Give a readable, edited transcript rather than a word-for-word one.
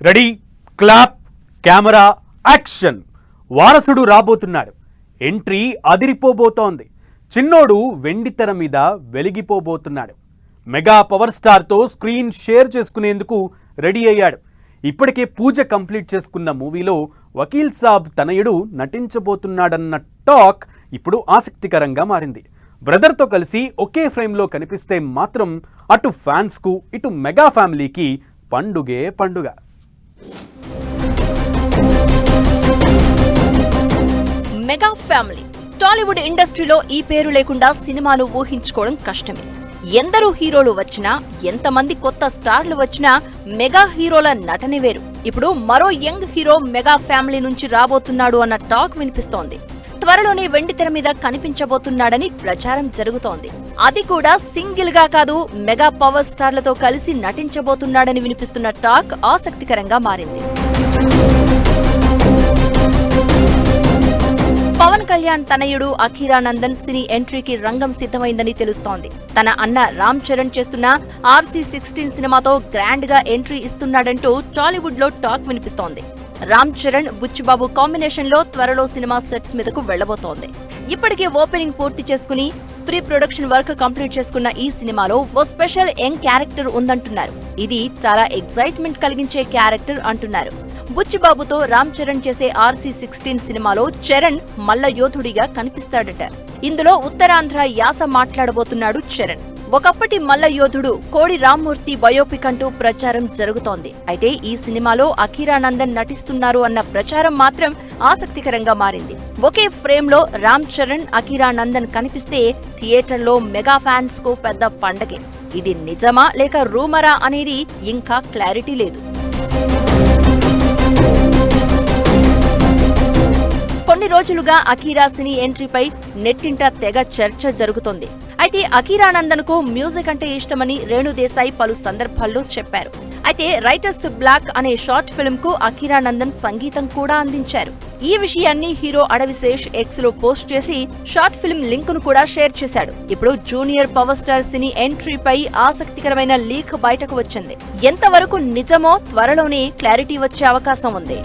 Ready, clap, camera, action. వారసుడు రాబోతున్నాడు. Entry అదిరిపోబోతోంది. చిన్నోడు వెండితెర మీద వెలిగిపోబోతున్నాడు. మెగా పవర్ స్టార్తో స్క్రీన్ షేర్ చేసుకునేందుకు రెడీ అయ్యాడు. ఇప్పటికే పూజ కంప్లీట్ చేసుకున్న మూవీలో వకీల్ సాబ్ తనయుడు నటించబోతున్నాడన్న టాక్ ఇప్పుడు ఆసక్తికరంగా మారింది. బ్రదర్తో కలిసి ఒకే ఫ్రేమ్లో కనిపిస్తే మాత్రం అటు ఫ్యాన్స్కు ఇటు మెగా ఫ్యామిలీకి పండుగే పండుగ. మెగా ఫ్యామిలీ టాలీవుడ్ ఇండస్ట్రీలో ఈ పేరు లేకుండా సినిమాలు ఊహించుకోవడం కష్టమే. ఎందరూ హీరోలు వచ్చినా, ఎంతమంది కొత్త స్టార్లు వచ్చినా మెగా హీరోల నటనే వేరు. ఇప్పుడు మరో యంగ్ హీరో మెగా ఫ్యామిలీ నుంచి రాబోతున్నాడు అన్న టాక్ వినిపిస్తోంది. త్వరలోనే వెండితెర మీద కనిపించబోతున్నాడని ప్రచారం జరుగుతోంది. అది కూడా సింగిల్ గా కాదు, మెగా పవర్ స్టార్లతో కలిసి నటించబోతున్నాడని వినిపిస్తున్న టాక్ ఆసక్తికరంగా మారింది. పవన్ కళ్యాణ్ తనయుడు అఖీరానందన్ సినీ ఎంట్రీకి రంగం సిద్ధమైందని తెలుస్తోంది. తన అన్న రామ్ చరణ్ చేస్తున్న RC16 సినిమాతో గ్రాండ్ గా ఎంట్రీ ఇస్తున్నాడంటూ టాలీవుడ్ లో టాక్ వినిపిస్తోంది. రామ్ చరణ్, బుచ్చిబాబు కాంబినేషన్ లో త్వరలో సినిమా సెట్స్ మీదకు వెళ్లబోతోంది. ఇప్పటికే ఓపెనింగ్ పూర్తి చేసుకుని ప్రీ ప్రొడక్షన్ వర్క్ కంప్లీట్ చేసుకున్న ఈ సినిమాలో ఓ స్పెషల్ యంగ్ క్యారెక్టర్ ఉందంటున్నారు. ఇది చాలా ఎక్సైట్మెంట్ కలిగించే క్యారెక్టర్ అంటున్నారు. బుచ్చిబాబుతో రామ్ చరణ్ చేసే RC16 సినిమాలో చరణ్ మల్ల యోధుడిగా కనిపిస్తాడట. ఇందులో ఉత్తరాంధ్ర యాస మాట్లాడబోతున్నాడు చరణ్. ఒకప్పటి మల్ల యోధుడు కోడి రామ్మూర్తి బయోపిక్ అంటూ ప్రచారం జరుగుతోంది. అయితే ఈ సినిమాలో అఖీరానందన్ నటిస్తున్నారు అన్న ప్రచారం మాత్రం ఆసక్తికరంగా మారింది. ఒకే ఫ్రేమ్ లో రామ్ చరణ్, అఖీరానందన్ కనిపిస్తే థియేటర్లో మెగా ఫ్యాన్స్ కు పెద్ద పండగే. ఇది నిజమా లేక రూమరా అనేది ఇంకా క్లారిటీ లేదు. కొన్ని రోజులుగా అఖీరా సినీ ఎంట్రీపై నెట్టింట తెగ చర్చ జరుగుతోంది. అయితే అఖీరానందన్ కు మ్యూజిక్ అంటే ఇష్టమని రేణు దేశాయ్ పలు సందర్భాల్లో చెప్పారు. అయితే రైటర్స్ బ్లాక్ అనే షార్ట్ ఫిల్మ్ కు అఖీరానందన్ సంగీతం కూడా అందించారు. ఈ విషయాన్ని హీరో అడవిశేష్ ఎక్స్ లో పోస్ట్ చేసి షార్ట్ ఫిల్మ్ లింక్ ను కూడా షేర్ చేశాడు. ఇప్పుడు జూనియర్ పవర్ స్టార్ సినీ ఎంట్రీపై ఆసక్తికరమైన లీక్ బయటకు వచ్చింది. ఎంతవరకు నిజమో త్వరలోనే క్లారిటీ వచ్చే అవకాశం ఉంది.